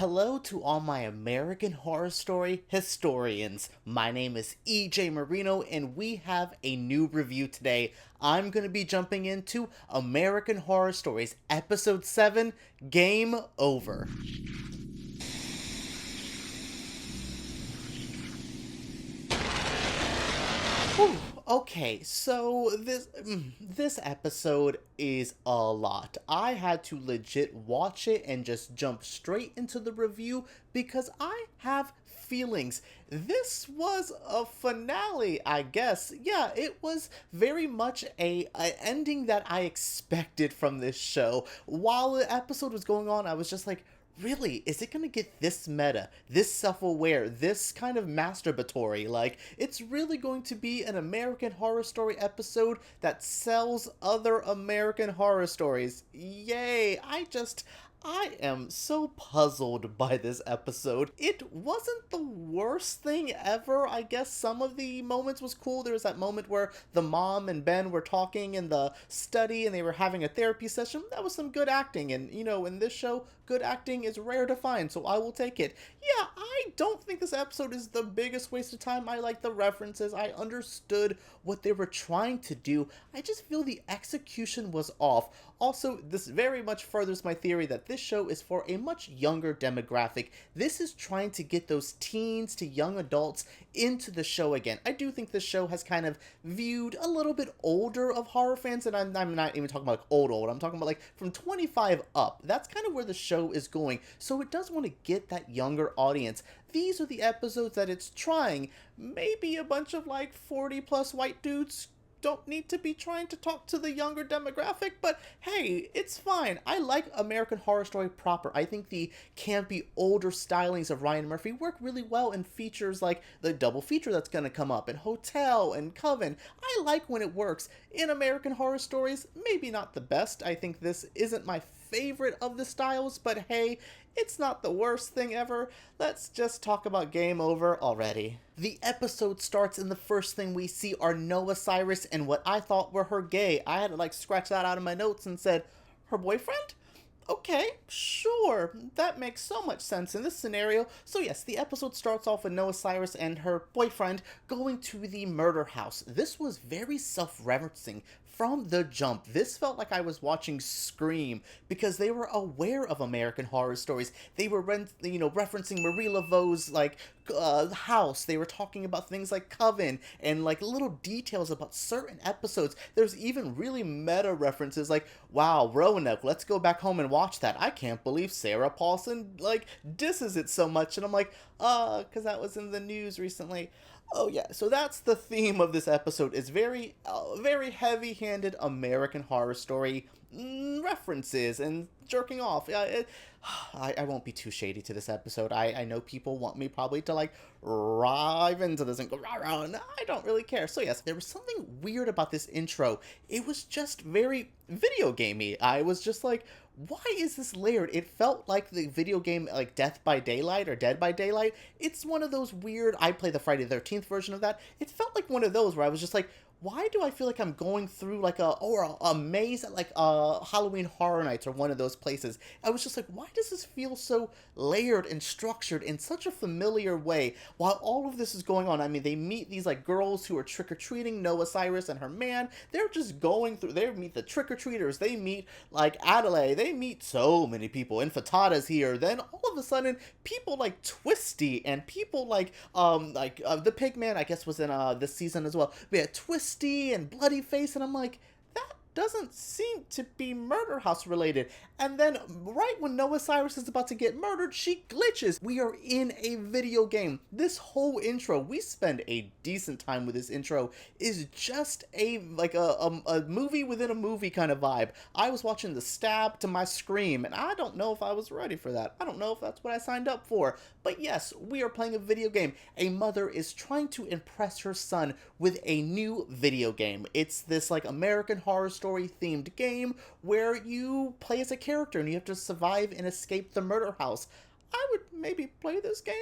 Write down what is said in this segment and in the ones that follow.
Hello to all my American Horror Story historians. My name is EJ Marino and we have a new review today. I'm going to be jumping into American Horror Stories Episode 7, Game Over. Whew. Okay, so this episode is a lot. I had to legit watch it and just jump straight into the review because I have feelings. This was a finale, I guess. Yeah, it was very much a ending that I expected from this show. While the episode was going on, I was just like, really, is it gonna get this meta, this self-aware, this kind of masturbatory? Like, it's really going to be an American Horror Story episode that sells other American Horror Stories. Yay! I am so puzzled by this episode. It wasn't the worst thing ever. I guess some of the moments was cool. There was that moment where the mom and Ben were talking in the study and they were having a therapy session. That was some good acting. And, you know, in this show, good acting is rare to find, so I will take it. Yeah, I don't think this episode is the biggest waste of time. I like the references. I understood what they were trying to do. I just feel the execution was off. Also, this very much furthers my theory that this show is for a much younger demographic. This is trying to get those teens to young adults into the show again. I do think this show has kind of viewed a little bit older of horror fans, and I'm not even talking about like old. I'm talking about like from 25 up. That's kind of where the show is going. So it does want to get that younger audience. These are the episodes that it's trying. Maybe a bunch of like 40 plus white dudes don't need to be trying to talk to the younger demographic, but hey, it's fine. I like American Horror Story proper. I think the campy older stylings of Ryan Murphy work really well in features like the double feature that's gonna come up, and Hotel and Coven. I like when it works. In American Horror Stories, maybe not the best. I think this isn't my favorite of the styles, but hey, it's not the worst thing ever. Let's just talk about Game Over already. The episode starts and the first thing we see are Noah Cyrus and what I thought were her gay. I had to like scratch that out of my notes and said, her boyfriend? Okay, sure, that makes so much sense in this scenario. So yes, the episode starts off with Noah Cyrus and her boyfriend going to the murder house. This was very self-referencing from the jump. This felt like I was watching Scream because they were aware of American Horror Stories. They were referencing Marie Laveau's like house. They were talking about things like Coven and like little details about certain episodes. There's even really meta references like, wow, Roanoke, let's go back home and watch that. I can't believe Sarah Paulson like disses it so much. And I'm like, because that was in the news recently. Oh yeah, so that's the theme of this episode, is very heavy-handed American Horror Story references and jerking off. I won't be too shady to this episode. I know people want me probably to like dive into this and go rah rah. No, I don't really care. So yes, there was something weird about this intro. It was just very video gamey. I was just like, why is this layered? It felt like the video game like Death by Daylight or Dead by Daylight. It's one of those weird, I play the Friday the 13th version of that. It felt like one of those where I was just like, why do I feel like I'm going through like a maze at like Halloween Horror Nights or one of those places? I was just like, why does this feel so layered and structured in such a familiar way while all of this is going on? I mean, they meet these like girls who are trick-or-treating, Noah Cyrus and her man. They're just going through, they meet the trick-or-treaters, they meet like Adelaide, they meet so many people. Infantata's here. Then all of a sudden, people like Twisty and people like the Pigman, I guess was in this season as well. We had Twisty and Bloody Face, and I'm like, that doesn't seem to be Murder House related. And then right when Noah Cyrus is about to get murdered, she glitches. We are in a video game. This whole intro, we spend a decent time with this intro, is just a movie within a movie kind of vibe. I was watching the stab to my scream, and I don't know if I was ready for that. I don't know if that's what I signed up for. But yes, we are playing a video game. A mother is trying to impress her son with a new video game. It's this like American Horror Story themed game where you play as a character and you have to survive and escape the murder house. I would maybe play this game.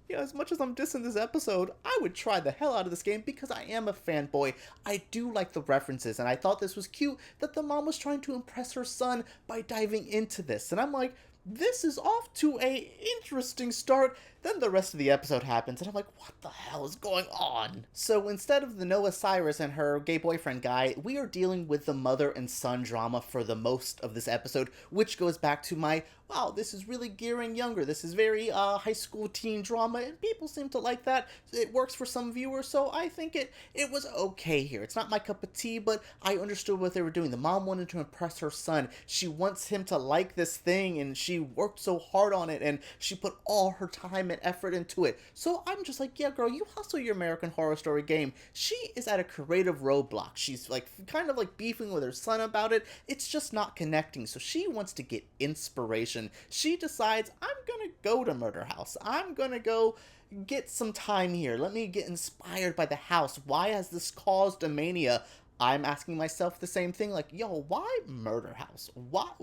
Yeah, as much as I'm dissing this episode, I would try the hell out of this game because I am a fanboy. I do like the references, and I thought this was cute that the mom was trying to impress her son by diving into this. And I'm like, this is off to a interesting start. Then the rest of the episode happens, and I'm like, what the hell is going on? So instead of the Noah Cyrus and her gay boyfriend guy, we are dealing with the mother and son drama for the most of this episode, which goes back to my, wow, this is really gearing younger. This is very high school teen drama, and people seem to like that. It works for some viewers, so I think it was okay here. It's not my cup of tea, but I understood what they were doing. The mom wanted to impress her son. She wants him to like this thing, and she worked so hard on it, and she put all her time and effort into it. So I'm just like, yeah, girl, you hustle your American Horror Story game. She is at a creative roadblock. She's like kind of like beefing with her son about it. It's just not connecting. So she wants to get inspiration. She decides, I'm gonna go to Murder House. I'm gonna go get some time here. Let me get inspired by the house. Why has this caused a mania? I'm asking myself the same thing, like, yo, why Murder House? What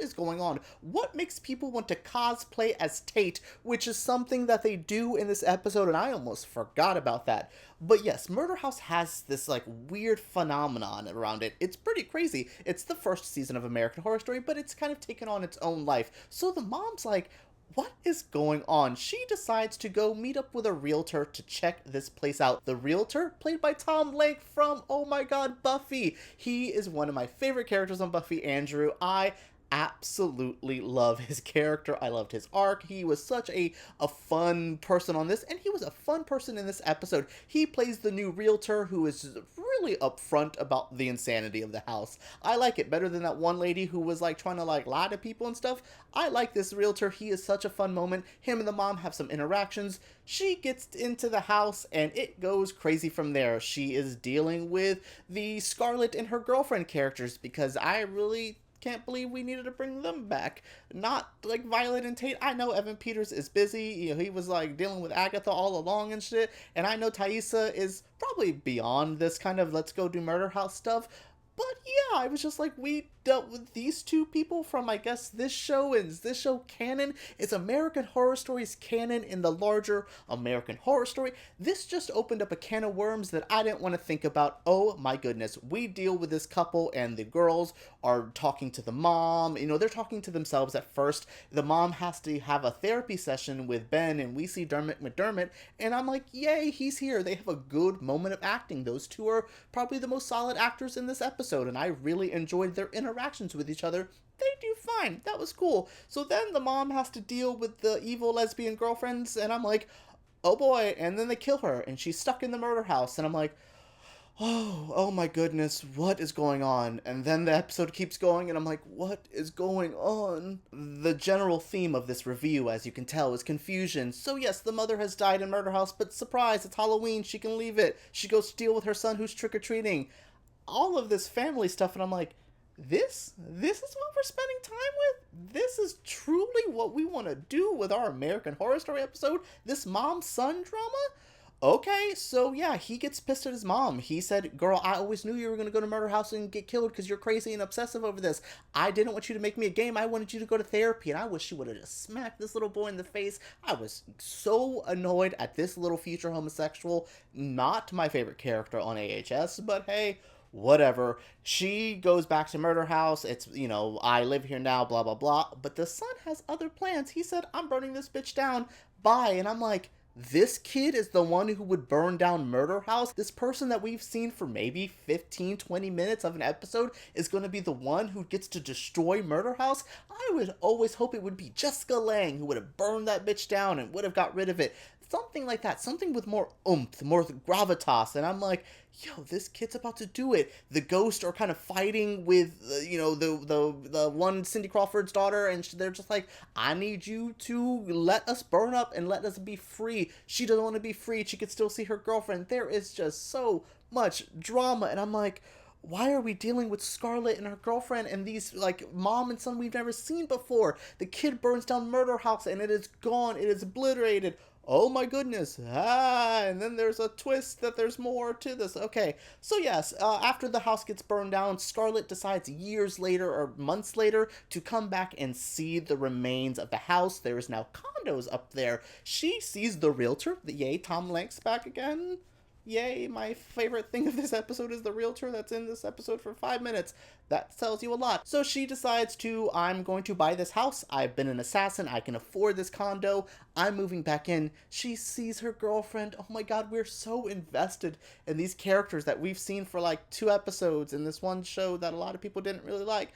is going on? What makes people want to cosplay as Tate, which is something that they do in this episode, and I almost forgot about that. But yes, Murder House has this, like, weird phenomenon around it. It's pretty crazy. It's the first season of American Horror Story, but it's kind of taken on its own life. So the mom's like, what is going on? She decides to go meet up with a realtor to check this place out. The realtor, played by Tom Lenk from, oh my god, Buffy. He is one of my favorite characters on Buffy, Andrew. I absolutely love his character. I loved his arc. He was such a fun person on this, and he was a fun person in this episode. He plays the new realtor who is really upfront about the insanity of the house. I like it better than that one lady who was like trying to like lie to people and stuff. I like this realtor. He is such a fun moment. Him and the mom have some interactions. She gets into the house and it goes crazy from there. She is dealing with the Scarlett and her girlfriend characters because I really can't believe we needed to bring them back. Not like Violet and Tate. I know Evan Peters is busy. You know, he was like dealing with Agatha all along and shit. And I know Thaisa is probably beyond this kind of let's go do Murder House stuff. But yeah, I was just like, we dealt with these two people from, I guess, this show, and this show canon. It's American Horror Stories canon in the larger American Horror Story. This just opened up a can of worms that I didn't want to think about. Oh my goodness. We deal with this couple, and the girls are talking to the mom. You know, they're talking to themselves at first. The mom has to have a therapy session with Ben, and we see McDermott, and I'm like, yay, he's here. They have a good moment of acting. Those two are probably the most solid actors in this episode, and I really enjoyed their interactions with each other. They do fine. That was cool. So then the mom has to deal with the evil lesbian girlfriends, and I'm like, oh boy, and then they kill her, and she's stuck in the murder house, and I'm like, oh my goodness, what is going on? And then the episode keeps going, and I'm like, what is going on? The general theme of this review, as you can tell, is confusion. So yes, the mother has died in Murder House, but surprise, it's Halloween, she can leave it. She goes to deal with her son who's trick-or-treating. All of this family stuff, and I'm like, this is what we're spending time with? This is truly what we want to do with our American Horror Story episode? This mom-son drama? Okay, so yeah, he gets pissed at his mom. He said, girl, I always knew you were going to go to Murder House and get killed because you're crazy and obsessive over this. I didn't want you to make me a game. I wanted you to go to therapy, and I wish she would have just smacked this little boy in the face. I was so annoyed at this little future homosexual. Not my favorite character on AHS, but hey, whatever. She goes back to Murder House. It's, you know, I live here now, blah, blah, blah. But the son has other plans. He said, I'm burning this bitch down. Bye. And I'm like, this kid is the one who would burn down Murder House? This person that we've seen for maybe 15, 20 minutes of an episode is going to be the one who gets to destroy Murder House? I would always hope it would be Jessica Lange who would have burned that bitch down and would have got rid of it. Something like that. Something with more oomph, more gravitas. And I'm like, yo, this kid's about to do it. The ghosts are kind of fighting with, you know, the one Cindy Crawford's daughter, and they're just like, I need you to let us burn up and let us be free. She doesn't want to be free. She could still see her girlfriend. There is just so much drama, and I'm like, why are we dealing with Scarlett and her girlfriend and these, like, mom and son we've never seen before? The kid burns down Murder House, and it is gone. It is obliterated. Oh my goodness. And then there's a twist that there's more to this. Okay, so yes, after the house gets burned down, Scarlett decides years later or months later to come back and see the remains of the house. There is now condos up there. She sees the realtor. Yay, Tom Lenk back again. yay, my favorite thing of this episode is the realtor that's in this episode for 5 minutes. That tells you a lot. So she decides I'm going to buy this house. I've been an assassin. I can afford this condo. I'm moving back in. She sees her girlfriend. Oh my god, we're so invested in these characters that we've seen for like 2 episodes in this one show that a lot of people didn't really like.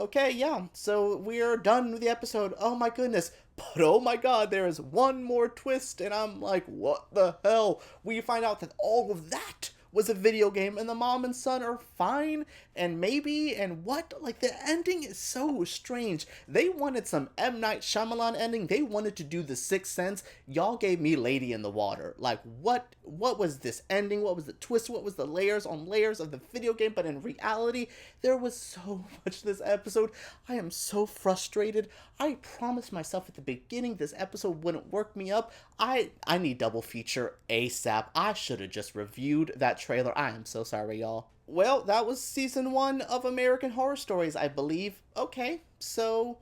Okay, yeah, so we're done with the episode. Oh my goodness. But oh my god, there is one more twist, and I'm like, what the hell? We find out that all of that was a video game, and the mom and son are fine, and maybe, and what? Like, the ending is so strange. They wanted some M. Night Shyamalan ending. They wanted to do The Sixth Sense. Y'all gave me Lady in the Water. Like, what was this ending? What was the twist? What was the layers on layers of the video game? But in reality, there was so much this episode. I am so frustrated. I promised myself at the beginning this episode wouldn't work me up. I need double feature ASAP. I should have just reviewed that trailer. I am so sorry, y'all. Well, that was season 1 of American Horror Stories, I believe. Okay, so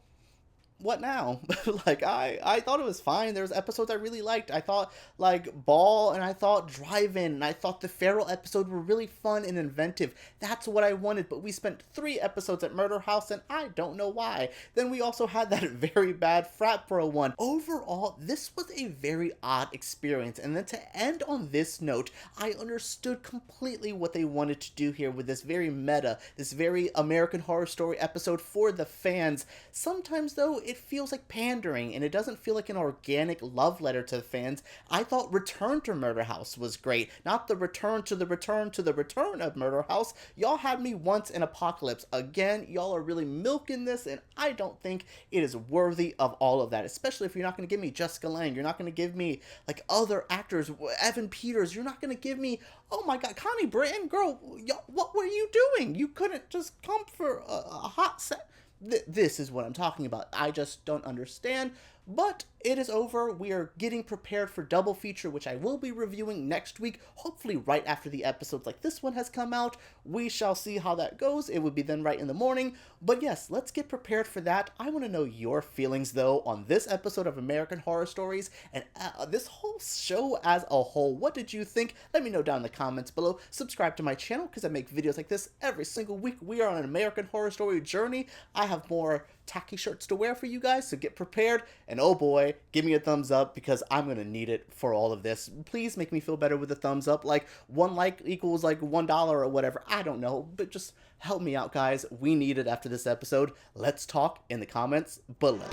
what now? Like, I thought it was fine. There's episodes I really liked. I thought, like, Ball, and I thought Drive-In, and I thought the Feral episode were really fun and inventive. That's what I wanted, but we spent 3 episodes at Murder House, and I don't know why. Then we also had that very bad Frat Bro one. Overall, this was a very odd experience, and then to end on this note, I understood completely what they wanted to do here with this very meta, this very American Horror Story episode for the fans. Sometimes, though, it feels like pandering, and it doesn't feel like an organic love letter to the fans. I thought Return to Murder House was great, not the return to the return to the return of Murder House. Y'all had me once in Apocalypse. Again, y'all are really milking this, and I don't think it is worthy of all of that, especially if you're not going to give me Jessica Lange, you're not going to give me, like, other actors, Evan Peters, you're not going to give me, oh my god, Connie Britton, girl, what were you doing? You couldn't just come for a hot set. This is what I'm talking about. I just don't understand. But it is over. We are getting prepared for double feature, which I will be reviewing next week, hopefully right after the episodes like this one has come out. We shall see how that goes. It would be then right in the morning. But yes, let's get prepared for that. I want to know your feelings, though, on this episode of American Horror Stories and this whole show as a whole. What did you think? Let me know down in the comments below. Subscribe to my channel because I make videos like this every single week. We are on an American Horror Story journey. I have more tacky shirts to wear for you guys, so get prepared. And oh boy, give me a thumbs up because I'm gonna need it for all of this. Please make me feel better with a thumbs up. Like, 1 like equals like $1 or whatever. I don't know, but just help me out, guys. We need it after this episode. Let's talk in the comments below.